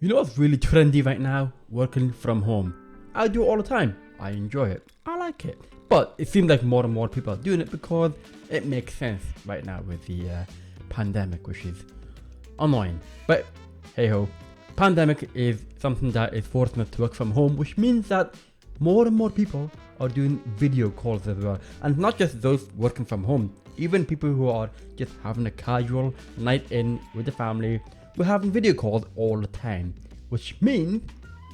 You know what's really trendy right now? Working from home. I do it all the time. I enjoy it. I like it. But it seems like more and more people are doing it because it makes sense right now with the pandemic, which is annoying. But hey ho, pandemic is something that is forcing us to work from home, which means that more and more people are doing video calls as well. And not just those working from home, even people who are just having a casual night in with the family, we're having video calls all the time, which means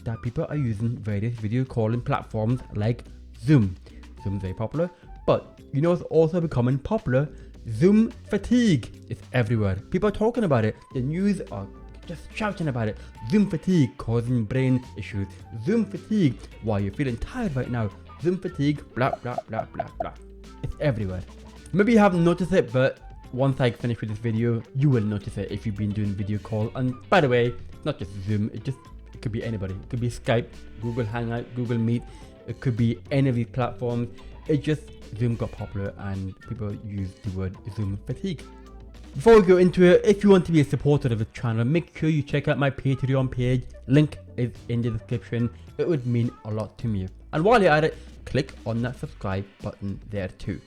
that people are using various video calling platforms like Zoom. Zoom's very popular, but you know it's also becoming popular. Zoom fatigue is everywhere. People are talking about it. The news are just shouting about it. Zoom fatigue causing brain issues. Zoom fatigue, why you're feeling tired right now. Zoom fatigue, blah blah blah blah blah. It's everywhere. Maybe you haven't noticed it, but once I finish with this video, you will notice it if you've been doing video call. And by the way, it's not just Zoom, it could be anybody. It could be Skype, Google Hangout, Google Meet. It could be any of these platforms. It just, Zoom got popular and people use the word Zoom fatigue. Before we go into it, if you want to be a supporter of the channel, make sure you check out my Patreon page. Link is in the description. It would mean a lot to me. And while you're at it, click on that subscribe button there too.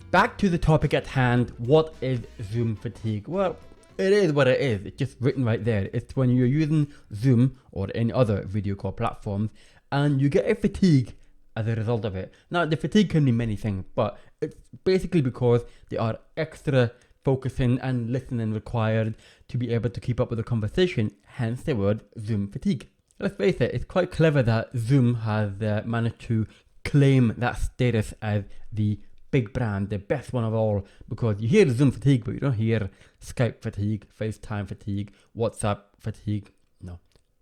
Back to the topic at hand, what is Zoom fatigue? Well, it is what it is. It's just written right there. It's when you're using Zoom or any other video call platforms and you get a fatigue as a result of it. Now, the fatigue can be many things, but it's basically because there are extra focusing and listening required to be able to keep up with the conversation, hence the word Zoom fatigue. Let's face it, it's quite clever that Zoom has managed to claim that status as the big brand, the best one of all, because you hear Zoom fatigue, but you don't hear Skype fatigue, FaceTime fatigue, WhatsApp fatigue. No,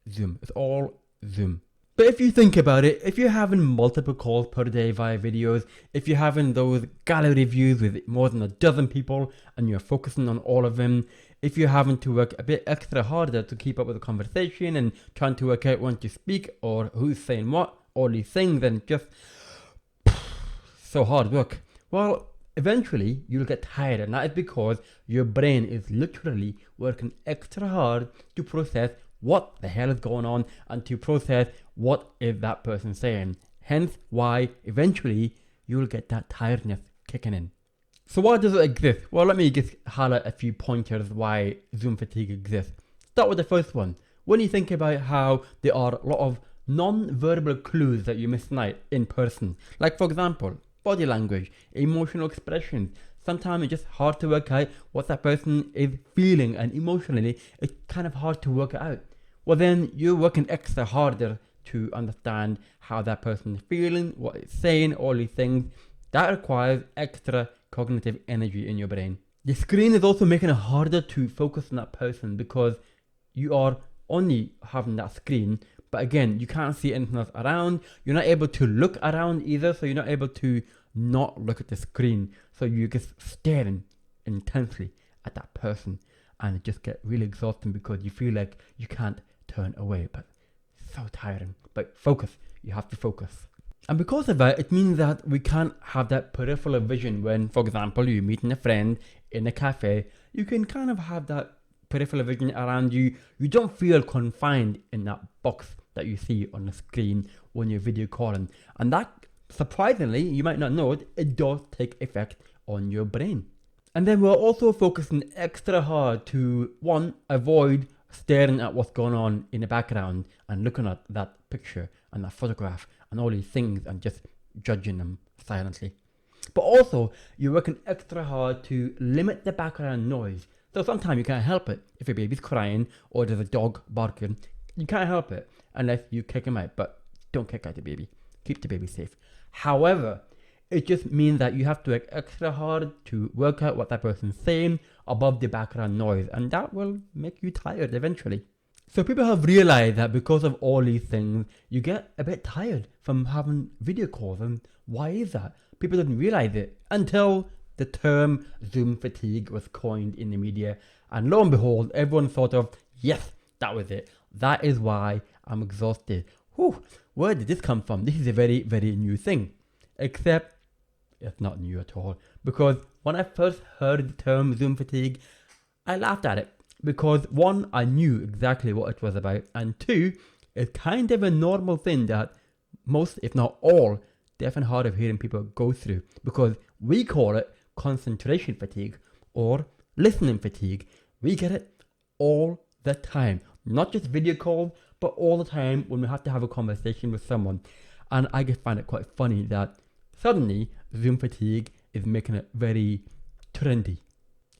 Zoom. It's all Zoom. But if you think about it, if you're having multiple calls per day via videos, if you're having those gallery views with more than a dozen people and you're focusing on all of them, if you're having to work a bit extra harder to keep up with the conversation and trying to work out when to speak or who's saying what, all these things, and just so hard work. Well, eventually you'll get tired, and that is because your brain is literally working extra hard to process what the hell is going on and to process what is that person saying. Hence why eventually you'll get that tiredness kicking in. So why does it exist? Well, let me just highlight a few pointers why Zoom fatigue exists. Start with the first one. When you think about how there are a lot of non-verbal clues that you miss out in person, like for example, body language, emotional expressions. Sometimes it's just hard to work out what that person is feeling, and emotionally it's kind of hard to work it out. Well, then you're working extra harder to understand how that person is feeling, what it's saying, all these things. That requires extra cognitive energy in your brain. The screen is also making it harder to focus on that person because you are only having that screen, but again, you can't see anything else around. You're not able to look around either, so you're not able to not look at the screen. So you're just staring intensely at that person, and it just gets really exhausting because you feel like you can't turn away. But so tiring. But focus. You have to focus. And because of that, it means that we can't have that peripheral vision when, for example, you're meeting a friend in a cafe. You can kind of have that peripheral vision around you. You don't feel confined in that box that you see on the screen when you're video calling. And that, surprisingly, you might not know it, it does take effect on your brain. And then we're also focusing extra hard to, one, avoid staring at what's going on in the background and looking at that picture and that photograph and all these things and just judging them silently. But also, you're working extra hard to limit the background noise. So sometimes you can't help it. If your baby's crying or there's a dog barking, you can't help it unless you kick him out. But don't kick out the baby. Keep the baby safe. However, it just means that you have to work extra hard to work out what that person's saying above the background noise, and that will make you tired eventually. So people have realized that because of all these things, you get a bit tired from having video calls. And why is that? People didn't realize it until the term Zoom fatigue was coined in the media, and lo and behold, everyone thought of, yes, that was it. That is why I'm exhausted. Whew, where did this come from? This is a very, very new thing. Except it's not new at all, because when I first heard the term Zoom fatigue, I laughed at it because one, I knew exactly what it was about, and two, it's kind of a normal thing that most, if not all, deaf and hard of hearing people go through, because we call it concentration fatigue or listening fatigue. We get it all the time, not just video calls, but all the time when we have to have a conversation with someone. And I just find it quite funny that suddenly Zoom fatigue is making it very trendy.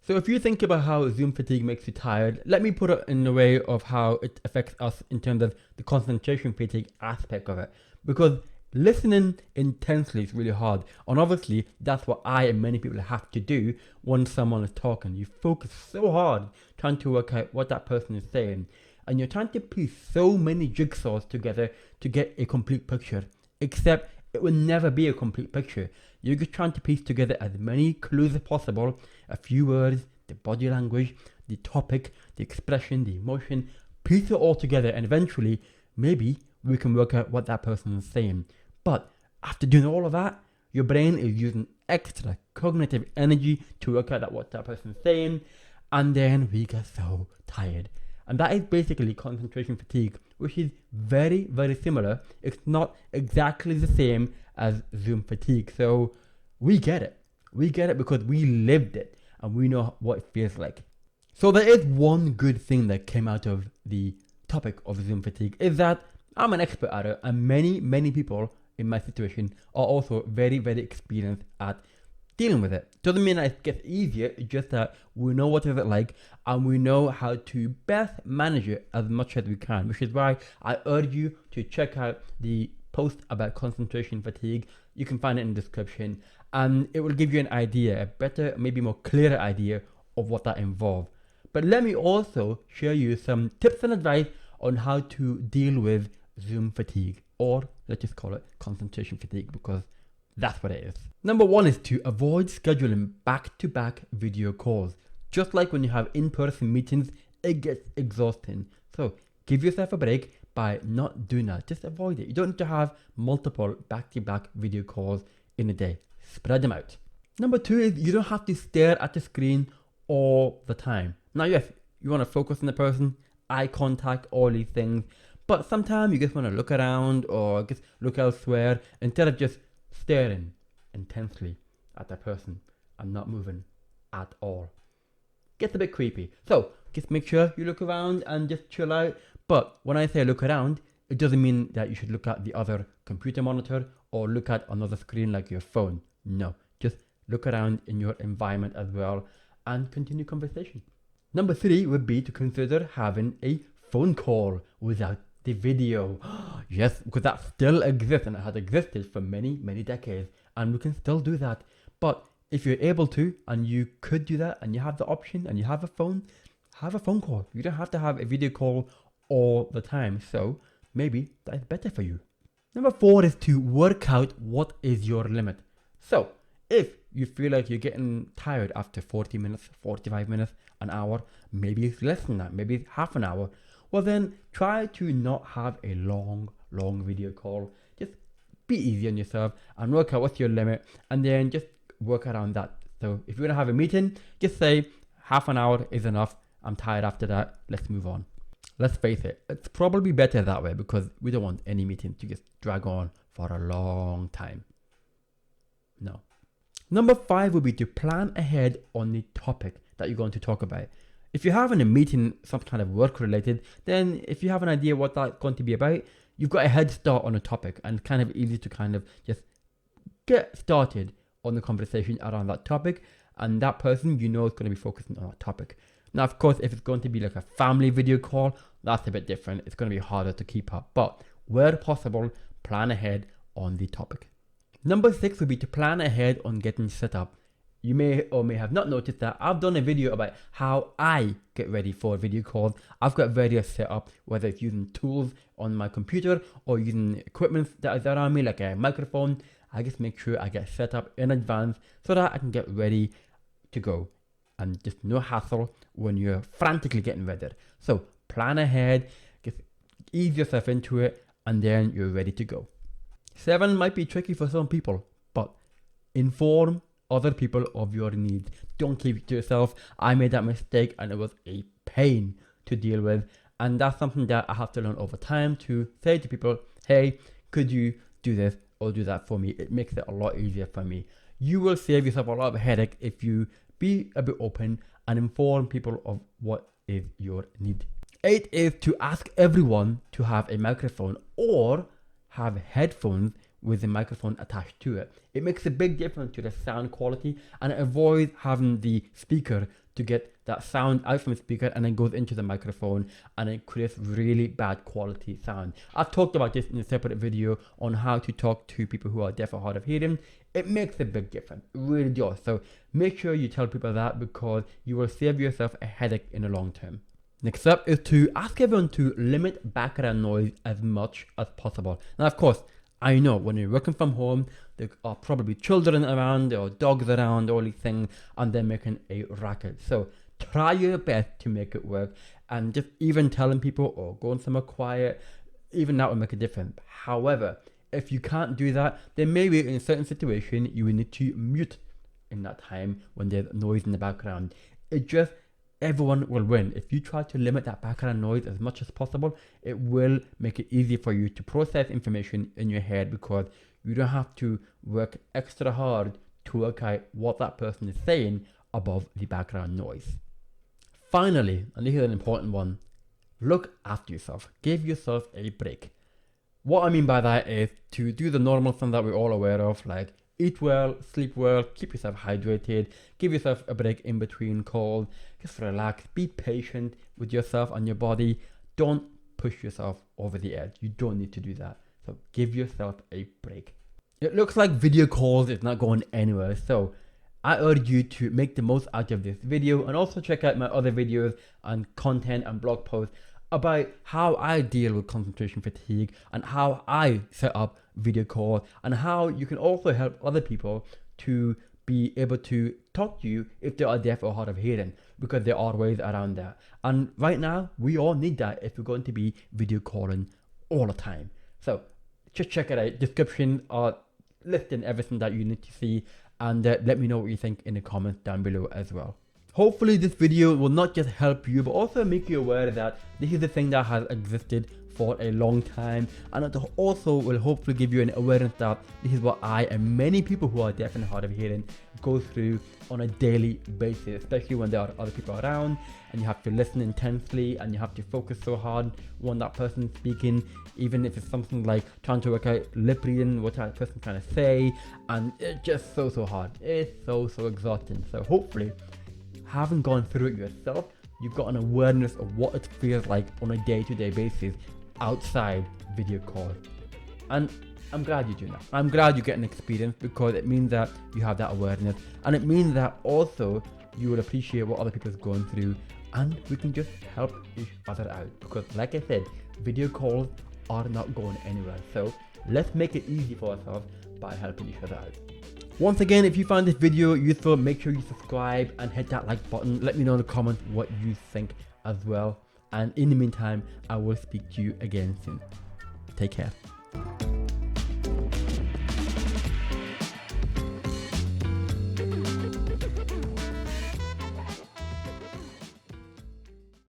So if you think about how Zoom fatigue makes you tired, let me put it in the way of how it affects us in terms of the concentration fatigue aspect of it. Because listening intensely is really hard. And obviously, that's what I and many people have to do when someone is talking. You focus so hard trying to work out what that person is saying. And you're trying to piece so many jigsaws together to get a complete picture. Except it will never be a complete picture. You're just trying to piece together as many clues as possible, a few words, the body language, the topic, the expression, the emotion, piece it all together, and eventually, maybe we can work out what that person is saying. But after doing all of that, your brain is using extra cognitive energy to work out what that person is saying, and then we get so tired. And that is basically concentration fatigue, which is very, very similar. It's not exactly the same as Zoom fatigue. So we get it. We get it because we lived it and we know what it feels like. So there is one good thing that came out of the topic of Zoom fatigue, is that I'm an expert at it, and many, many people in my situation are also very, very experienced at dealing with it. Doesn't mean that it gets easier, it's just that we know what is it like and we know how to best manage it as much as we can, which is why I urge you to check out the post about concentration fatigue. You can find it in the description, and it will give you an idea, a better, maybe more clearer idea of what that involves. But let me also share you some tips and advice on how to deal with Zoom fatigue, or let's just call it concentration fatigue, because that's what it is. Number one is to avoid scheduling back-to-back video calls. Just like when you have in-person meetings, it gets exhausting. So give yourself a break by not doing that. Just avoid it. You don't need to have multiple back-to-back video calls in a day. Spread them out. Number two is you don't have to stare at the screen all the time. Now, yes, you want to focus on the person, eye contact, all these things, but sometimes you just want to look around or just look elsewhere instead of just staring intensely at that person and not moving at all. Gets a bit creepy. So just make sure you look around and just chill out. But when I say look around, it doesn't mean that you should look at the other computer monitor or look at another screen like your phone. No, just look around in your environment as well and continue conversation. Number three would be to consider having a phone call without the video. Yes, because that still exists and it has existed for many, many decades, and we can still do that. But if you're able to, and you could do that, and you have the option, and you have a phone call. You don't have to have a video call all the time. So maybe that is better for you. Number four is to work out what is your limit. So if you feel like you're getting tired after 40 minutes, 45 minutes, an hour, maybe it's less than that, maybe it's half an hour, well then try to not have a long video call. Just be easy on yourself and work out what's your limit, and then just work around that. So if you're gonna have a meeting, just say half an hour is enough. I'm tired after that. Let's move on. Let's face it, it's probably better that way because we don't want any meeting to just drag on for a long time. No. Number five would be to plan ahead on the topic that you're going to talk about. If you're having a meeting, some kind of work related, then if you have an idea what that's going to be about, you've got a head start on a topic, and it's kind of easy to kind of just get started on the conversation around that topic, and that person you know is going to be focusing on that topic. Now, of course, if it's going to be like a family video call, that's a bit different. It's going to be harder to keep up, but where possible, plan ahead on the topic. Number six would be to plan ahead on getting set up. You may or may have not noticed that I've done a video about how I get ready for video calls. I've got various setup, whether it's using tools on my computer or using equipment that is around me, like a microphone. I just make sure I get set up in advance so that I can get ready to go. And just no hassle when you're frantically getting ready. So plan ahead, just ease yourself into it, and then you're ready to go. 7 might be tricky for some people, but inform other people of your needs. Don't keep it to yourself. I made that mistake and it was a pain to deal with. And that's something that I have to learn over time, to say to people, hey, could you do this or do that for me? It makes it a lot easier for me. You will save yourself a lot of headache if you be a bit open and inform people of what is your need. 8 is to ask everyone to have a microphone or have headphones with the microphone attached to it. It makes a big difference to the sound quality, and it avoids having the speaker to get that sound out from the speaker and then goes into the microphone, and it creates really bad quality sound. I've talked about this in a separate video on how to talk to people who are deaf or hard of hearing. It makes a big difference, it really does. So make sure you tell people that, because you will save yourself a headache in the long term. Next up is to ask everyone to limit background noise as much as possible. Now, of course, I know when you're working from home, there are probably children around, there are dogs around, all these things, and they're making a racket. So try your best to make it work, and just even telling people or going somewhere quiet, even that will make a difference. However, if you can't do that, then maybe in a certain situation you will need to mute in that time when there's noise in the background. Everyone will win. If you try to limit that background noise as much as possible, it will make it easy for you to process information in your head, because you don't have to work extra hard to work out what that person is saying above the background noise. Finally, and this is an important one, look after yourself. Give yourself a break. What I mean by that is to do the normal things that we're all aware of, like eat well, sleep well, keep yourself hydrated, give yourself a break in between calls, just relax, be patient with yourself and your body. Don't push yourself over the edge. You don't need to do that. So give yourself a break. It looks like video calls is not going anywhere, so I urge you to make the most out of this video, and also check out my other videos and content and blog posts about how I deal with concentration fatigue and how I set up video calls, and how you can also help other people to be able to talk to you if they are deaf or hard of hearing, because there are ways around that. And right now, we all need that if we're going to be video calling all the time. So just check it out. Description are listing everything that you need to see, and let me know what you think in the comments down below as well. Hopefully this video will not just help you, but also make you aware that this is a thing that has existed for a long time, and it also will hopefully give you an awareness that this is what I and many people who are deaf and hard of hearing go through on a daily basis, especially when there are other people around and you have to listen intensely and you have to focus so hard when that person's speaking, even if it's something like trying to work out lip reading, what that person's trying to say, and it's just so hard. It's so exhausting. So hopefully, having gone through it yourself, you've got an awareness of what it feels like on a day-to-day basis outside video calls. And I'm glad you're doing that. I'm glad you get an experience, because it means that you have that awareness, and it means that also you will appreciate what other people are going through, and we can just help each other out, because like I said, video calls are not going anywhere. So let's make it easy for ourselves by helping each other out. Once again, if you found this video useful, make sure you subscribe and hit that like button. Let me know in the comments what you think as well. And in the meantime, I will speak to you again soon. Take care.